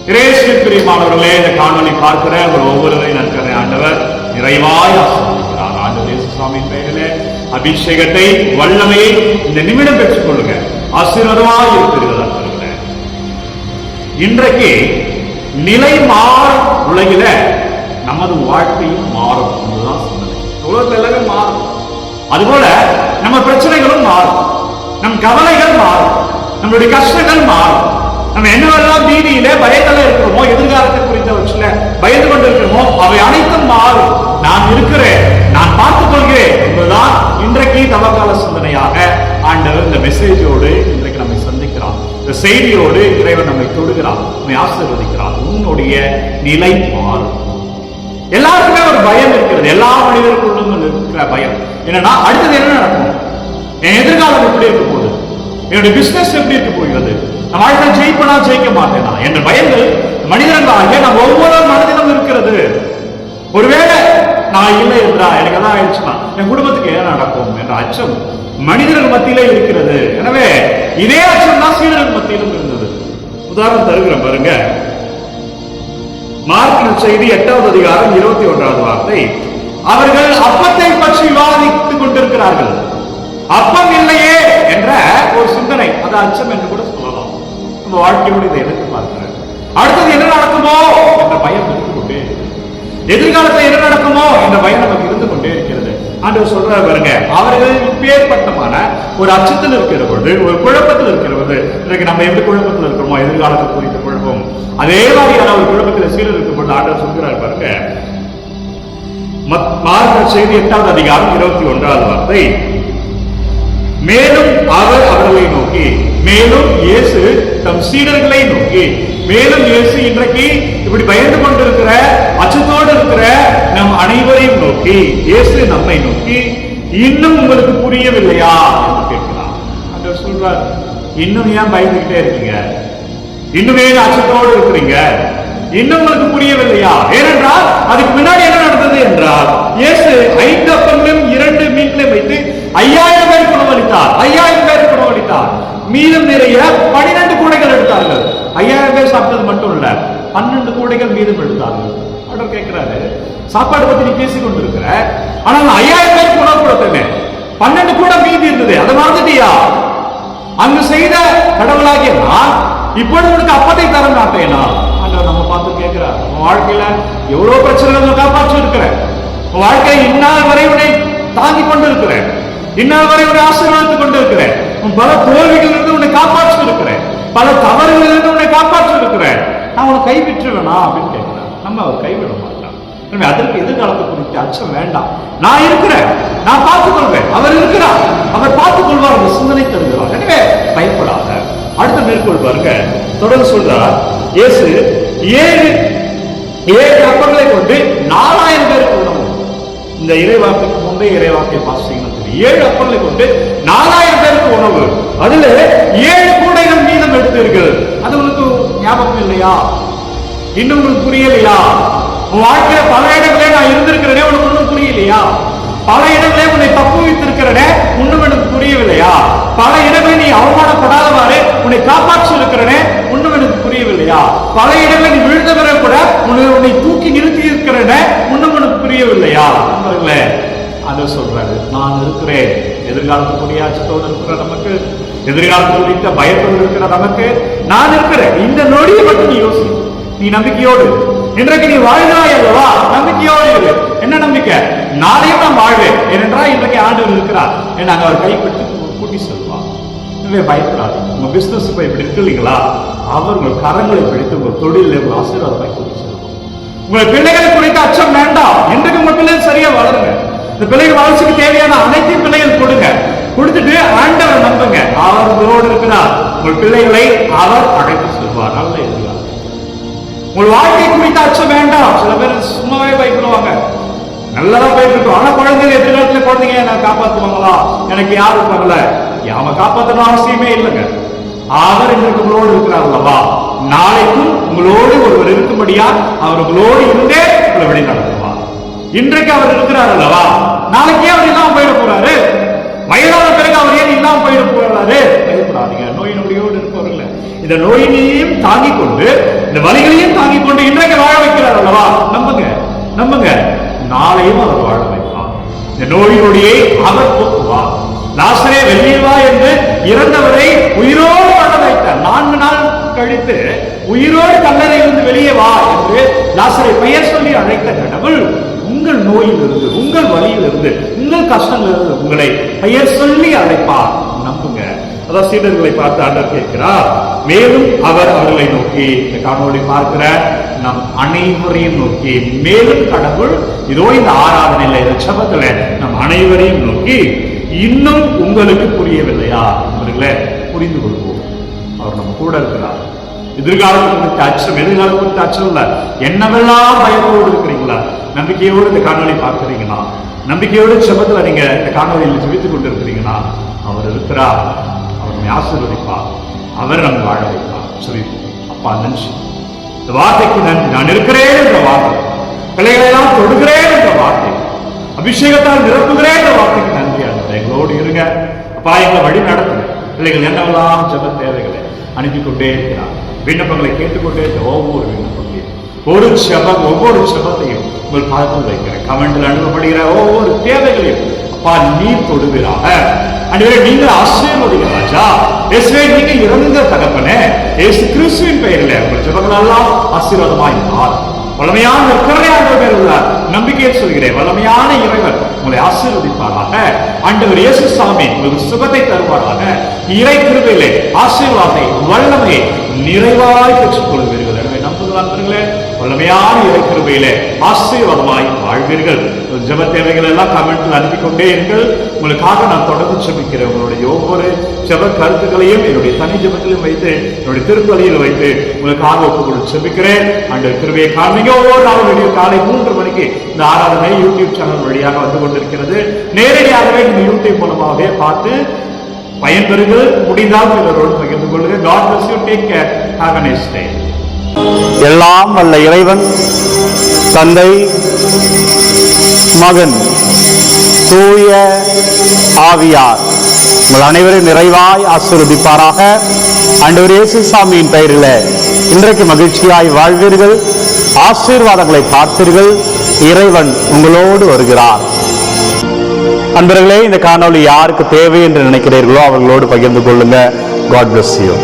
இயேசுவின் பிரியமானவர்களே, இந்த காணொளி பார்க்கிற உங்கள் ஒவ்வொருவரையும் நற்கரை ஆண்டவர் நிறைவாய் ஆசீர்வதிக்கிறார். ஆண்டவர் இயேசு சுவாமியின் பெயரிலே அபிஷேகத்தை, வல்லமையை இந்த நிமிடம் பெற்றுக் கொள்ளுங்க. ஆசீர்வாதமாய் இருக்கிறதா. இன்றைக்கு நிலை மாறும் உலகில நமது வாழ்க்கையும் மாறும். அதுதான் சிந்தனை. உலகத்துல எல்லாமே மாறும். அதுபோல நம்ம பிரச்சனைகளும் மாறும், நம் கவலைகள் மாறும், நம்மளுடைய கஷ்டங்கள் மாறும். நம்ம என்னவெல்லாம் பீதியில பயத்துல இருக்கிறோமோ, எதிர்காலத்தை குறித்தவற்றில பயந்து கொண்டு இருக்கிறோமோ, அவை அனைத்தும் மாறும். நான் இருக்கிறேன், நான் பார்த்துக் கொள்கிறேன் என்பதுதான் இன்றைக்கு தவக்கால சிந்தனையாக ஆண்டவர் இந்த மெசேஜோடு இன்றைக்கு நம்மை சந்திக்கிறார். இந்த செய்தியோடு இறைவன் நம்மை தொடுகிறார், நம்மை ஆசீர்வதிக்கிறார். உன்னுடைய நிலை மாறும். எல்லாருக்குமே ஒரு பயம் இருக்கிறது. எல்லா மனிதர்களுக்கும் இருக்கிற பயம் என்னன்னா, அடுத்தது என்ன நடக்கும், என் எதிர்காலம் எப்படி இருக்க போகுது, என்னுடைய பிசினஸ் எப்படி இருக்க போகிறது, நான் வாழ்க்கை ஜெயிப்பனா ஜெயிக்க மாட்டேனா என்ற பயங்கள் மனிதர்களாகிய நம்ம ஒவ்வொரு மனதிலும் இருக்கிறது. ஒருவேளை நான் இல்லை என்றா, எனக்கு எல்லாம் ஆயிடுச்சுன்னா என் குடும்பத்துக்கு என்ன நடக்கும் என்ற அச்சம் மனிதர்கள் மத்தியிலே இருக்கிறது. எனவே இதே அச்சம் தான் சீடர்கள் மத்தியிலும் இருந்தது. உதாரணம் தருகிறேன் பாருங்க. மார்க் செய்தி 8வது அதிகாரம் 21வது வார்த்தை. அவர்கள் அப்பத்தை பற்றி விவாதித்துக் கொண்டிருக்கிறார்கள். அப்பம் இல்லையே என்ற ஒரு சிந்தனை, அது அச்சம் என்று கூட சொல்லலாம். நம்ம வாழ்க்கையோடு இதை எடுத்து பார்க்கிறேன். அடுத்தது என்ன நடக்குமோ என்ற பயம் இருந்து கொண்டே, எதிர்காலத்தில் என்ன நடக்குமோ என்ற பயம் நமக்கு இருந்து கொண்டே இருக்கிறது. ஆண்டவர் சொல்றாரு பாருங்க, அவர்கள் இப்பேற்பட்டமான ஒரு அச்சத்தில் இருக்கிற பொழுது, ஒரு குழப்பத்தில் இருக்கிற பொழுது, இன்னைக்கு நம்ம எப்படி குழப்பத்தில் இருக்கிறோமோ, எதிர்காலத்தில் குறித்த குழப்பம், அதே மாதிரியான ஒரு குழப்பத்தில் சீரர் இருக்கும் பொழுது ஆண்டவர் சொல்கிறார் பாருங்க. மார்க் செய்தி 8வது அதிகாரம் 21வது வார்த்தை. மேலும் அவர் அவர்களை நோக்கி, மேலும் இயேசு தம் சீடர்களை நோக்கி, மேலும் இயேசு இன்றைக்கு இப்படி பயந்து கொண்டிருக்கிற, அச்சத்தோடு இருக்கிற நம் அனைவரையும் நோக்கி, இயேசு நம்மை நோக்கி, இன்னும் உங்களுக்கு புரியவில்லையா என்று கேட்கிறார். ஆண்டவர் சொல்றார், இன்னும் ஏன் பயந்துகிட்டே இருக்கீங்க, இன்னும் ஏன் அச்சத்தோடு இருக்கிறீங்க, இன்னும் உங்களுக்கு புரியவில்லையா? ஏனென்றால் அதுக்கு முன்னாடி என்ன நடந்தது என்றால், இயேசு 5 அப்பங்களும் 2 மீன்களையும் வைத்து 5000 பேருக்கு உணவளித்தார். 5000 பேருக்கு உணவளித்தார். மீதம் நிறைய 12 கூடைகள் எடுத்தார்கள். 5000 பேர் சாப்பிட்டது மட்டும் இல்ல, 12 கூடைகள் மீதம் எடுத்தார்கள். ஆண்டவர் கேட்கிறாரு, சாப்பாடு பத்தி நீ பேசிக் கொண்டிருக்கிற, ஆனால் 5000 பேருக்கு உணவு கொடுத்தேன், 12 கூட மீதி இருந்தது, அதை மறந்துட்டியா? அங்கு செய்த கடவுளாகிய நான் இப்பொழுது உனக்கு அப்பத்தை தர மாட்டேனா? ஆண்டவர் நம்ம பார்த்து கேட்கிறார். நம்ம வாழ்க்கையில எவ்வளவு பிரச்சனைகள் காப்பாற்றி இருக்கிறேன், வாழ்க்கை இந்நாள் வரை உன்னை தாங்கி கொண்டு இருக்கிறேன், இந்நாள் வரை உன்னை ஆசீர்வதித்துக் கொண்டு இருக்கிறேன், பல தோல்விகளிலிருந்து உன்னை காப்பாற்றி இருக்கிறேன், பல தவறுகளிலிருந்து உன்னை காப்பாற்றி இருக்கிறேன், நான் உன்னை கைவிட்டுருவேனா அப்படின்னு கேட்கிறேன். நம்ம அவர் கைவிட மாட்டார். அதற்கு எதிர்காலத்தை குறித்து அச்சம் வேண்டாம். நான் இருக்கிறேன், நான் பார்த்துக் கொள்வேன், அவர் இருக்கிறார், அவர் பார்த்துக் கொள்வார் என்று சிந்தனை தருகிறார். எனவே பயப்படாத. அடுத்த மேற்கோள் பாருங்க, தொடர்ந்து சொல்றார், இயேசு 7 அப்பங்களை கொண்டு 4000 பேருக்கு உணவு. இந்த இறைவார்த்தைக்கு முந்தைய இறைவார்த்தை வாசிங்கன்னா 7 அப்பங்களை கொண்டு 4000 பேருக்கு உணவு, அதுல 7 கூடைகள் மீதம் எடுத்தீர்கள். அது உங்களுக்கு ஞாபகம் இல்லையா? இன்னும் உங்களுக்கு புரியலையா? உன் வாழ்க்கையில பல இடங்களே நான் இருந்திருக்கிறேனே, உனக்கு ஒன்றும் புரியலையா? பல இடங்களே உன்னை தப்பு வைத்திருக்கிறனே, ஒன்றும் எனக்கு புரியவில்லையா? பல இடங்களை நீ அவமானப்படாதவாறு உன்னை காப்பாற்றி இருக்கிறனே, ஒன்றும் எனக்கு புரியவில்லையா? பல இடங்களை நீ விழுந்த பிறகு கூட உன்னை தூக்கி நிறுத்தி இருக்கிறனே, ஒன்றும் எனக்கு புரியவில்லையா? அதை சொல்றாரு, நான் இருக்கிறேன். எதிர்காலத்துக்குரிய அச்சத்தோடு இருக்கிற நமக்கு, எதிர்காலத்தில் குறித்த பயத்தோடு இருக்கிற நமக்கு நான் இருக்கிறேன். இந்த நொடியை மட்டும் நீ யோசி, நீ நம்பிக்கையோடு இன்றைக்கு நீ வாழ்ந்தாய் அல்லவா? நம்பிக்கையோடு இரு. என்ன நம்பிக்கை? நாளையும் நான் வாழ்வேன். ஏனென்றால் இன்றைக்கு ஆண்டவர் இருக்கிறார், நாங்க அவர் கைப்பற்றி கூட்டி செல்வார். எனவே பயப்படாது. உங்க பிசினஸ் இப்ப இப்படி இருக்கு இல்லைங்களா, அவர் உங்கள் கரங்களை பிடித்து உங்கள் தொழிலில் உங்கள் ஆசீர்வாதத்தை கூட்டி செல்வார். உங்கள் பிள்ளைகளை குறித்த அச்சம் வேண்டாம். இன்றைக்கு உங்க பிள்ளைகள் சரியா வளருங்க. இந்த பிள்ளைகள் வளர்ச்சிக்கு தேவையான அனைத்தையும் பிள்ளைகள் கொடுங்க. கொடுத்துட்டு ஆண்டவர் நம்புங்க, அவர் உங்களோடு இருக்கிறார். உங்கள் பிள்ளைகளை அவர் அழைத்து செல்வார். நல்ல எதிர்காலம். உங்கள் வாழ்க்கை குறித்த அச்சம் வேண்டாம். சில பேர் சும்மாவே பயப்படுவாங்க, நல்லதா போயிட்டு இருக்கும். ஆனா குழந்தைங்க எதிர்காலத்துல குழந்தைங்க நான் காப்பாற்றுவாங்களா, எனக்கு யாரு இருப்பாங்கள, அவன் காப்பாற்றணும் அவசியமே இல்லைங்க. அவர் இன்றைக்கு உங்களோடு இருக்கிறார் அல்லவா? நாளைக்கும் உங்களோடு ஒருவர் இருக்கும்படியா அவர் உங்களோடு இருந்தே உங்களை வழி நடத்துவார். இன்றைக்கு அவர் இருக்கிறார் அல்லவா? நாளைக்கே அவர் இல்லாம போயிட போறாரு. வயதான பிறகு அவர் ஏன் இல்லாம போயிட போறாரு? பயப்படாதீங்க. நோய் நொடியோடு இருப்பவர்கள் இந்த நோயினையும் தாங்கிக் கொண்டு, இந்த வலிகளையும் தாங்கிக் கொண்டு இன்றைக்கு வாழ வைக்கிறார் அல்லவா? நம்புங்க, நம்புங்க, நாளையும் அவர் வாழ வைப்பார். இந்த நோயினுடைய அவர் போக்குவார். லாசரே வெளியே வா என்று இறந்தவரை உயிரோடு வாழ வைத்தார். 4 நாள் கழித்து உயிரோடு கல்லறையிலிருந்து வெளியே வா என்று லாசரை பெயர் சொல்லி அழைத்த கடவுள் உங்கள் நோயிலிருந்து, உங்கள் வலியிலிருந்து, உங்கள் கஷ்டங்களிலிருந்து உங்களை பெயர் சொல்லி அழைப்பார். நம்புங்க. அதான் சீடர்களை பார்த்து ஆண்டவர் கேட்கிறார். மேலும் அவர் அவர்களை நோக்கி, இந்த காணொளி பார்க்கிற நம் அனைவரையும் நோக்கி, மேலும் கடவுள் இதோ இந்த ஆராதனையில, இந்த ஜெபத்துல நம் அனைவரையும் நோக்கி, இன்னும் உங்களுக்கு புரியவில்லையா? நண்பர்களே, புரிந்து கொள்வோம். அவர் நம்ம கூட இருக்கிறார். எதிர்காலத்தை குறித்த அச்சம், எதிர்காலம் குறித்த அச்சம் இல்ல. என்னவெல்லாம் பயத்தோடு இருக்கிறீங்களா? நம்பிக்கையோடு இந்த காணொலி பார்க்கிறீங்களா? நம்பிக்கையோடு ஜெபத்துல நீங்க இந்த காணொலியில் ஜெபித்துக் கொண்டு இருக்கிறீங்களா? அவர் இருக்கிறார். அவர் நம்மை ஆசீர்வதிப்பார். அவர் நம்ம வாழ வைப்பார். ஜெபிப்போம். அப்பா நன்றி, இந்த வார்த்தைக்கு நன்றி. நான் இருக்கிறேன் என்ற வார்த்தை, பிள்ளைகளை எல்லாம் தொடுகிறேன் என்ற வார்த்தை, அபிஷேகத்தால் நிரப்புகிறேன் என்ற வார்த்தைக்கு நன்றி. எங்களோடு இருங்க அப்பா, எங்களை வழி நடத்துங்க. பிள்ளைகள் என்னவெல்லாம் ஜெப தேவைகளை அனுப்பி கொண்டே இருக்கிறார். விண்ணப்பங்களை கேட்டுக்கொண்டே ஒவ்வொரு விண்ணப்பத்தையும், ஒவ்வொரு ஜெபத்தையும் உங்கள் பார்த்து வைக்கிறேன். கமெண்டில் அனுப்பப்படுகிற ஒவ்வொரு தேவைகளையும் அப்பா நீர் தொடுவீராக. ஆண்டவரே, நீங்கள் ஆசீர்வதிங்க ராஜா. இயேசுவே, நீங்க இறந்த தகப்பனே, இயேசு கிறிஸ்துவின் பெயரில் உங்கள் ஜெபங்கள் எல்லாம் ஆசீர்வாதமாய் மாறும். வல்லமையான உள்ள நம்பிக்கையை சொல்கிறேன். வல்லமையான இறைவர் உங்களை ஆசீர்வதிப்பாராக. ஆண்டவர் இயேசு சாமி உங்களுக்கு சுகத்தை தருவாராக. இறை கிருபையிலே ஆசீர்வாதத்தை, வல்லமையை நிறைவாய் பெற்றுக் கொள்வீர்கள். எனவே நம்புகிறார்களே, வல்லமையான இறை கிருபையிலே ஆசீர்வாதமாய் வாழ்வீர்கள். ஜெப தேவைகள் எல்லாம் கமெண்ட்ல அனுப்பி கொண்டே இருங்கள். உங்களுக்காக நான் தொடர்ந்து ஜெபிக்கிறேன். உங்களுடைய ஒவ்வொரு ஜெப கருத்துக்களையும் என்னுடைய தனி ஜெபத்திலும் வைத்து, என்னுடைய திருப்பலியில் வைத்து உங்களுக்காக ஒப்புக்கொண்டு ஜெபிக்கிறேன். ஆண்டவர் கிருபையை காண்பீங்க. ஒவ்வொரு நாளும் வீடியோ காலை 3 மணிக்கு இந்த ஆராதனை யூடியூப் சேனல் வழியாக வந்து கொண்டிருக்கிறது. நேரடியாகவே இந்த யூடியூப் மூலமாகவே பார்த்து பயன்பெறுங்கள். முடிந்தால் இவரோடு பகிர்ந்து கொள்ளுங்கள். God bless you. Take care. Have a nice day. எல்லாம் வல்ல இறைவன், தந்தை, மகன், தூய ஆவியார் உங்கள் அனைவரும் நிறைவாய் ஆசீர்வதிப்பாராக. ஆண்டவர் இயேசு சாமியின் பெயரில் இன்றைக்கு மகிழ்ச்சியாய் வாழ்வீர்கள். ஆசீர்வாதங்களை பார்ப்பீர்கள். இறைவன் உங்களோடு வருகிறார். அன்பர்களே, இந்த காணொளி யாருக்கு தேவை என்று நினைக்கிறீர்களோ அவர்களோடு பகிர்ந்து கொள்ளுங்க. God bless you.